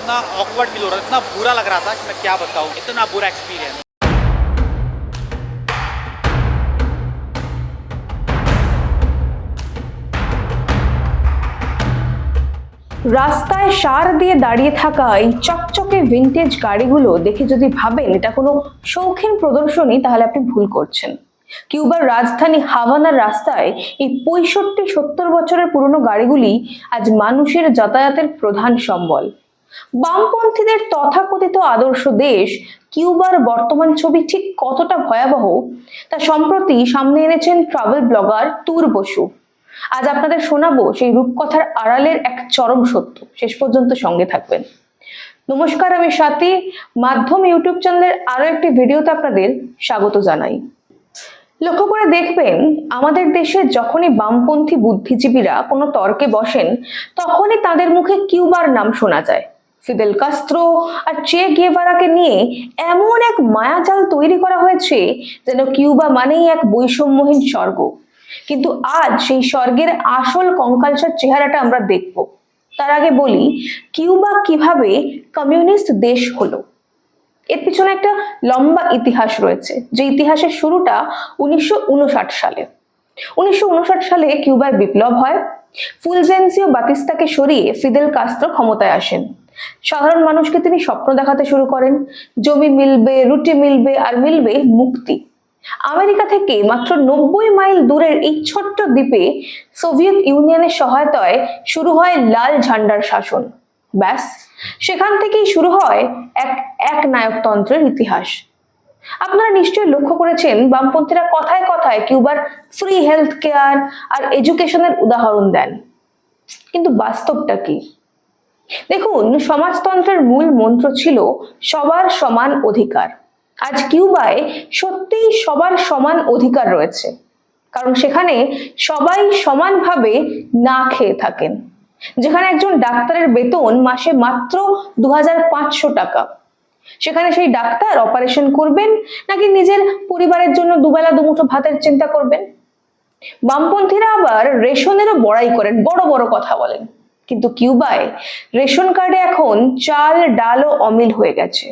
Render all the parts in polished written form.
इतना awkward feel हो रहा था, इतना बुरा लग रहा था कि मैं क्या बताऊं, इतना बुरा एक्सपीरियंस। রাস্তায় সার দিয়ে দাঁড়িয়ে থাকা এই চকচকে ভিনটেজ গাড়িগুলো দেখে যদি ভাবেন এটা কোনো শৌখিন প্রদর্শনী, তাহলে আপনি ভুল করছেন। কিউবার রাজধানী হাভানার রাস্তায় এই 65-70 বছরের পুরনো গাড়িগুলি আজ মানুষের যাতায়াতের প্রধান সম্বল। বামপন্থীদের তথাকথিত আদর্শ দেশ কিউবার বর্তমান ছবি ঠিক কতটা ভয়াবহ তা সম্প্রতি সামনে এনেছেন ট্রাভেল ব্লগার তুর বসু। আজ আপনাদের শোনাবো সেই রূপকথার আড়ালের এক চরম সত্য। শেষ পর্যন্ত সঙ্গে থাকবেন। নমস্কার, আমি স্বাতী। মাধ্যম ইউটিউব চ্যানেলের আরো একটি ভিডিওতে আপনাদের স্বাগত জানাই। লক্ষ্য করে দেখবেন, আমাদের দেশে যখনই বামপন্থী বুদ্ধিজীবীরা কোনো তর্কে বসেন, তখনই তাদের মুখে কিউবার নাম শোনা যায়। ফিদেল কাস্ত্রো আর চে গেভারাকে নিয়ে এমন এক মায়াজাল তৈরি করা হয়েছে যেন কিউবা মানেই এক বৈষম্যহীন স্বর্গ। কিন্তু আজ সেই স্বর্গের আসল কঙ্কালসার চেহারাটা আমরা দেখব। তার আগে বলি, কিউবা কিভাবে কমিউনিস্ট দেশ হলো। এর পিছনে একটা লম্বা ইতিহাস রয়েছে, যে ইতিহাসের শুরুটা 1959 সালে। 1959 সালে কিউবার বিপ্লব হয়। ফুলজেন্সিও বাতিস্তাকে সরিয়ে ফিদেল কাস্ত্রো ক্ষমতায় আসেন। সাধারণ মানুষকে তিনি স্বপ্ন দেখাতে শুরু করেন, জমি মিলবে, রুটি মিলবে, আর মিলবে মুক্তি। আমেরিকা থেকে মাত্র 90 মাইল দূরের এই ছোট্ট দ্বীপে সোভিয়েত ইউনিয়নের সহায়তায় শুরু হয় লাল ঝান্ডার শাসন। ব্যাস, সেখান থেকেই শুরু হয় এক নায়কতন্ত্রের ইতিহাস। আপনারা নিশ্চয়ই লক্ষ্য করেছেন, বামপন্থীরা কথায় কথায় কিউবার ফ্রি হেলথ কেয়ার আর এডুকেশনের উদাহরণ দেন। কিন্তু বাস্তবটা কি? দেখুন, সমাজতন্ত্রের মূল মন্ত্র ছিল সবার সমান অধিকার। আজ কিউবায় সত্যিই সবার সমান অধিকার রয়েছে, কারণ সেখানে সবাই সমানভাবে না খেয়ে থাকেন। যেখানে একজন ডাক্তারের বেতন মাসে মাত্র 2500 টাকা, সেখানে সেই ডাক্তার অপারেশন করবেন নাকি নিজের পরিবারের জন্য দুবেলা দুমুঠো ভাতের চিন্তা করবেন? বামপন্থীরা আবার রেশনেরও বড়াই করেন, বড় বড় কথা বলেন। কিন্তু কিউবায় রেশন কার্ডে এখন চাল ডালও অমিল হয়ে গেছে।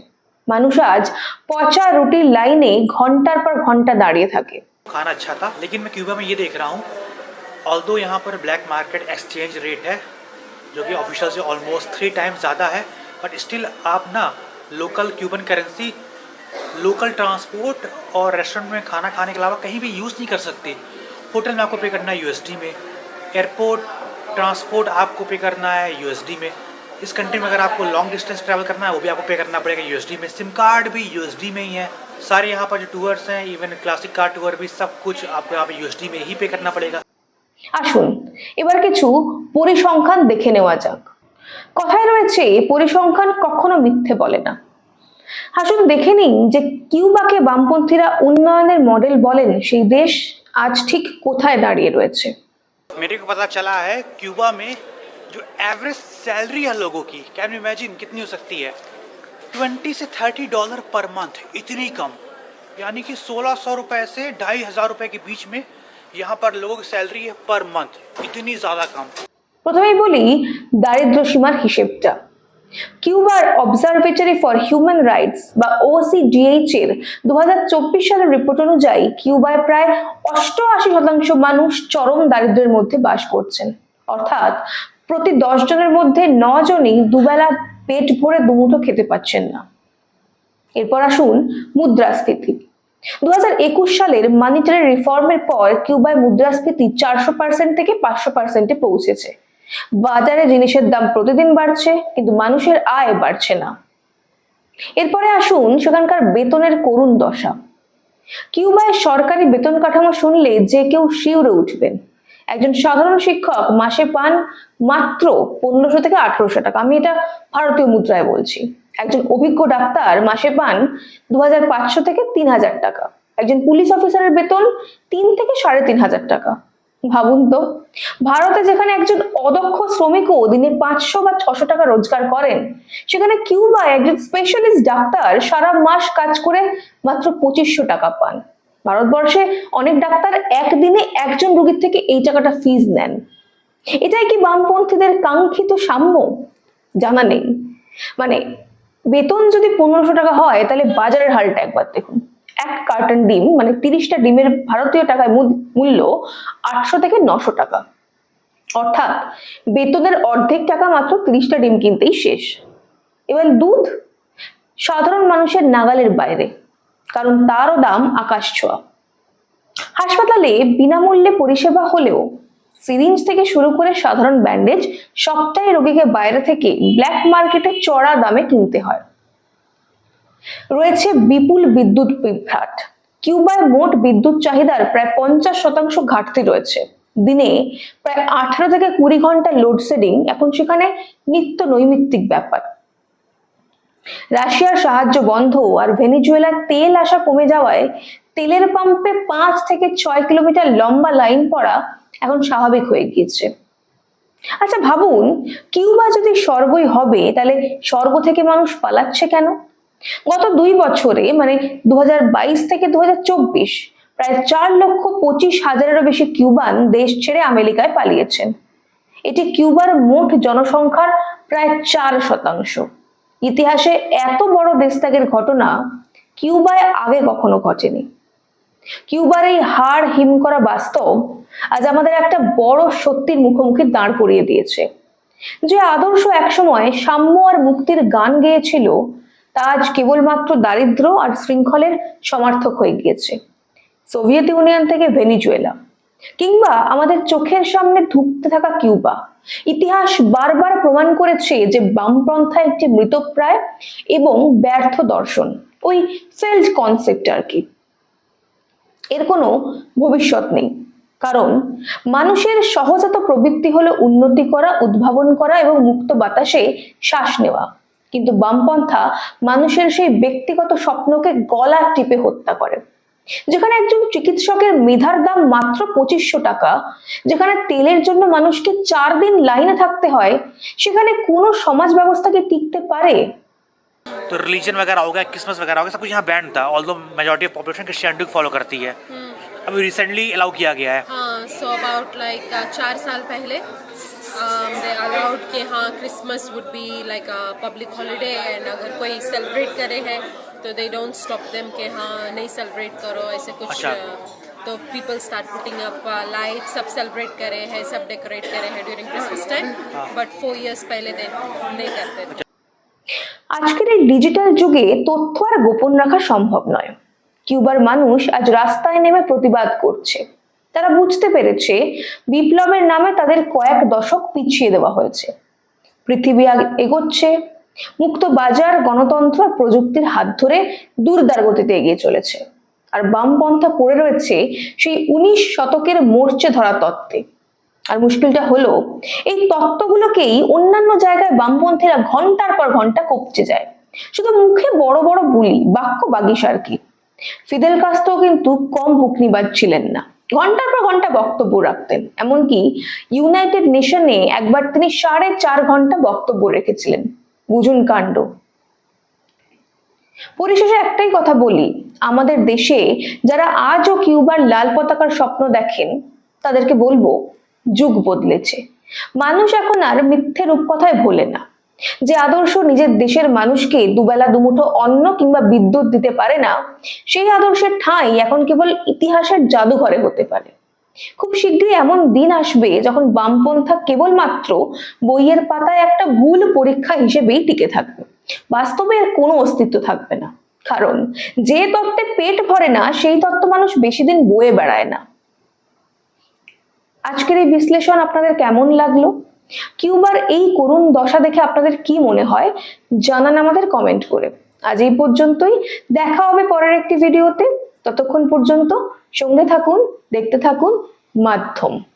মানুষ আজ পচা রুটির লাইনে ঘন্টার পর ঘন্টা দাঁড়িয়ে থাকে। खाना अच्छा था, लेकिन मैं क्यूबा में ये देख रहा हूँ, ऑल्दो यहाँ पर ब्लैक मार्केट एक्सचेंज रेट है जो कि ऑफिशियल से ऑलमोस्ट 3 टाइम्स ज़्यादा है, बट स्टिल आप ना local Cuban currency, local transport और रेस्टोरेंट में खाना खाने के अलावा कहीं भी यूज़ नहीं कर सकते। होटल में आपको पे करना है यूएसडी में, एयरपोर्ट ट्रांसपोर्ट आपको पे करना है यूएसडी में। इस कंट्री में अगर आपको लॉन्ग डिस्टेंस ट्रैवल करना है वो भी आपको पे करना पड़ेगा यूएसडी में। सिम कार्ड भी यूएसडी में ही है। सारे यहाँ पर जो टूर्स हैं, इवन क्लासिक कार टूर भी, सब कुछ आपको यहाँ पे यूएसडी में ही पे करना पड़ेगा। আসুন এবার কিছু পরিসংখ্যান দেখে নেওয়া যাক। কথায় রয়েছে, পরিসংখ্যান কখনো মিথ্যে বলে না। আসুন দেখে নিন যে কিউবাকে বামপন্থীরা উন্নয়নের মডেল বলেন, সেই দেশ আজ ঠিক কোথায় দাঁড়িয়ে রয়েছে। मेरे को पता चला है क्यूबा में जो एवरेज सैलरी है लोगों की, कैन यू इमेजिन कितनी हो सकती है? $20 से $30 पर मंथ, इतनी कम। यानी कि 1600 रुपए से 2500 रुपए के बीच में यहाँ पर लोगों की सैलरी है पर मंथ, इतनी ज़्यादा कम। প্রথমেই বলি দারিদ্র সীমার হিসেবটা। কিউবার অবজারভেটরি ফর হিউম্যান রাইটস বা OCDH এর 2024 সালের রিপোর্ট অনুযায়ী কিউবায় প্রায় 88% মানুষ চরম দারিদ্র্যের মধ্যে বাস করছেন। অর্থাৎ প্রতি 10 জনের মধ্যে 9 জনই দুবেলা পেট ভরে দুমুঠো খেতে পাচ্ছেন না। এরপর আসুন মুদ্রাস্ফীতি। 2021 সালের মানিটারি রিফর্মের পর কিউবায় মুদ্রাস্ফীতি 400% থেকে 500%-এ পৌঁছেছে। বাজারে জিনিসের দাম প্রতিদিন বাড়ছে, কিন্তু মানুষের আয় বাড়ছে না। এরপরে আসুন সেখানকার বেতনের করুণ দশা। কিউবায় সরকারি বেতন কাঠামো শুনলে যে কেউ শিউরে উঠবেন। একজন সাধারণ শিক্ষক মাসে পান মাত্র 1500 থেকে 1800 টাকা, আমি এটা ভারতীয় মুদ্রায় বলছি। একজন অভিজ্ঞ ডাক্তার মাসে পান 2500 থেকে 3000 টাকা। একজন পুলিশ অফিসারের বেতন 3 থেকে 3500 টাকা। ভাবুন তো, ভারতে যেখানে একজন অদক্ষ শ্রমিকও দিনে 500 বা 600 টাকা রোজগার করেন, সেখানে কিউবায় একজন স্পেশালিস্ট ডাক্তার সারা মাস কাজ করে মাত্র 2500 টাকা পান। ভারতবর্ষে অনেক ডাক্তার একদিনে একজন রোগীর থেকে এই টাকাটা ফিজ নেন। এটাই কি বামপন্থীদের কাঙ্ক্ষিত সাম্য? জানা নেই। মানে বেতন যদি 1500 টাকা হয় তাহলে বাজারের হালটা একবার দেখুন। এক কার্টন ডিম মানে 30টা ডিমের ভারতীয় টাকায় মূল্য 800 থেকে 900 টাকা, অর্থাৎ বেতনের অর্ধেক টাকা মাত্র 30টা ডিম কিনতেই শেষ। এবার দুধ সাধারণ মানুষের নাগালের বাইরে, কারণ তারও দাম আকাশ ছোঁয়া। হাসপাতালে বিনামূল্যে পরিষেবা হলেও সিরিঞ্জ থেকে শুরু করে সাধারণ ব্যান্ডেজ সবটাই রোগীকে বাইরে থেকে ব্ল্যাক মার্কেটে চড়া দামে কিনতে হয়। রয়েছে বিপুল বিদ্যুৎ বিভ্রাট। কিউবায় মোট বিদ্যুৎ চাহিদার প্রায় 50% ঘাটতি রয়েছে। দিনে প্রায় 18 থেকে 20 ঘন্টা লোডশেডিং এখন সেখানে নিত্য নৈমিত্তিক ব্যাপার। রাশিয়ার সাহায্য বন্ধ আর ভেনেজুয়েলার তেল আসা কমে যাওয়ায় তেলের পাম্পে 5 থেকে 6 কিলোমিটার লম্বা লাইন পড়া এখন স্বাভাবিক হয়ে গিয়েছে। আচ্ছা ভাবুন, কিউবা যদি স্বর্গই হবে তাহলে স্বর্গ থেকে মানুষ পালাচ্ছে কেন? গত 2 বছরে মানে 2022 থেকে 2024 প্রায় 4,25,000-এরও বেশি কিউবান দেশ ছেড়ে আমেরিকায় পালিয়েছেন। এটি কিউবার মোট জনসংখ্যার প্রায় 4%। ইতিহাসে এত বড় দেশত্যাগের ঘটনা কিউবায় আগে কখনো ঘটেনি। কিউবার এই হাড় হিম করা বাস্তব আজ আমাদের একটা বড় সত্যির মুখোমুখি দাঁড় করিয়ে দিয়েছে। যে আদর্শ একসময় সাম্য আর মুক্তির গান গেয়েছিল তা আজ কেবলমাত্র দারিদ্র্য আর শৃঙ্খলের সমার্থক হয়ে গিয়েছে। সোভিয়েত ইউনিয়ন থেকে ভেনেজুয়েলা কিংবা আমাদের চোখের সামনে ধুঁকতে থাকা কিউবা, ইতিহাস বারবার প্রমাণ করেছে যে বামপন্থা একটি মৃতপ্রায় এবং ব্যর্থ দর্শন, ওই ফেল্ড কনসেপ্ট আর কি। এর কোনো ভবিষ্যৎ নেই, কারণ মানুষের সহজাত প্রবৃত্তি হলো উন্নতি করা, উদ্ভাবন করা এবং মুক্ত বাতাসে শ্বাস নেওয়া। কিন্তু বামপন্থা মানুষের সেই ব্যক্তিগত স্বপ্নকে গলা টিপে হত্যা করে। যেখানে একজন চিকিৎসকের মেধার দাম মাত্র 2500 টাকা, যেখানে তেলের জন্য মানুষকে 4 দিন লাইনে থাকতে হয়, সেখানে কোনো সমাজ ব্যবস্থা কি টিকতে পারে? तो रिलीजन वगैरह हो गया, क्रिसमस वगैरह हो गया, सब कुछ यहाँ बैंड था, although majority of population Christianity को फॉलो करती है। अभी रिसेंटली अलाउ किया गया है। हाँ, सो अबाउट लाइक 4 साल पहले दे अलाउड कि हाँ Christmas would be like a public holiday and अगर कोई सेलिब्रेट करे है तो दे डोंट स्टॉप देम कि हाँ नहीं सेलिब्रेट करो ऐसे कुछ। अच्छा। तो people start putting up lights, सब सेलिब्रेट करे हैं, सब डेकोरेट करे हैं during Christmas time, but 4 years पहले दे नहीं करते थे। আজকের এই ডিজিটাল যুগে তথ্য আর গোপন রাখা সম্ভব নয়। কিউবার মানুষ আজ রাস্তায় নেমে প্রতিবাদ করছে। তারা বুঝতে পেরেছে বিপ্লবের নামে তাদের কয়েক দশক পিছিয়ে দেওয়া হয়েছে। পৃথিবী এগোচ্ছে, মুক্ত বাজার, গণতন্ত্র আর প্রযুক্তির হাত ধরে দুর্দার গতিতে এগিয়ে চলেছে। আর বামপন্থা পড়ে রয়েছে সেই 19 শতকের মরচে ধরা তত্ত্বে। আর মুশকিলটা হলো এই তত্ত্বগুলোকেই অন্যান্য জায়গায় বামপন্থীরা ঘন্টার পর ঘন্টা কপচে যায়, শুধু মুখে বড় বড় বুলি, বাক্য বাগিস আর কি। ফিদেল কাস্ত্রো কিন্তু কম বুকনিবাজ ছিলেন না, ঘন্টার পর ঘন্টা বক্তব্য রাখতেন। এমনকি ইউনাইটেড নেশনে একবার তিনি 4.5 ঘন্টা বক্তব্য রেখেছিলেন। বুঝুন কাণ্ড। পরিশেষে একটাই কথা বলি, আমাদের দেশে যারা আজও কিউবার লাল পতাকার স্বপ্ন দেখেন তাদেরকে বলবো, যুগ বদলেছে। মানুষ এখন আর মিথ্যে রূপকথায় ভোলে না। যে আদর্শ নিজের দেশের মানুষকে দুবেলা দুমুঠো অন্ন কিংবা বিদ্যুৎ দিতে পারে না, সেই আদর্শের ঠাঁই এখন কেবল ইতিহাসের জাদুঘরে হতে পারে। খুব শীঘ্রই এমন দিন আসবে যখন বামপন্থা কেবলমাত্র বইয়ের পাতায় একটা ভুল পরীক্ষা হিসেবেই টিকে থাকবে, বাস্তবে এর কোনো অস্তিত্ব থাকবে না। কারণ যে তত্ত্বে পেট ভরে না সেই তত্ত্ব মানুষ বেশি দিন বয়ে বেড়ায় না। আজকের এই বিশ্লেষণ আপনাদের কেমন লাগলো? কিউবার এই করুণ দশা দেখে আপনাদের কি মনে হয় জানান আমাদের কমেন্ট করে। আজ এই পর্যন্তই, দেখা হবে পরের একটি ভিডিওতে। ততক্ষণ পর্যন্ত সঙ্গে থাকুন, দেখতে থাকুন মাধ্যম।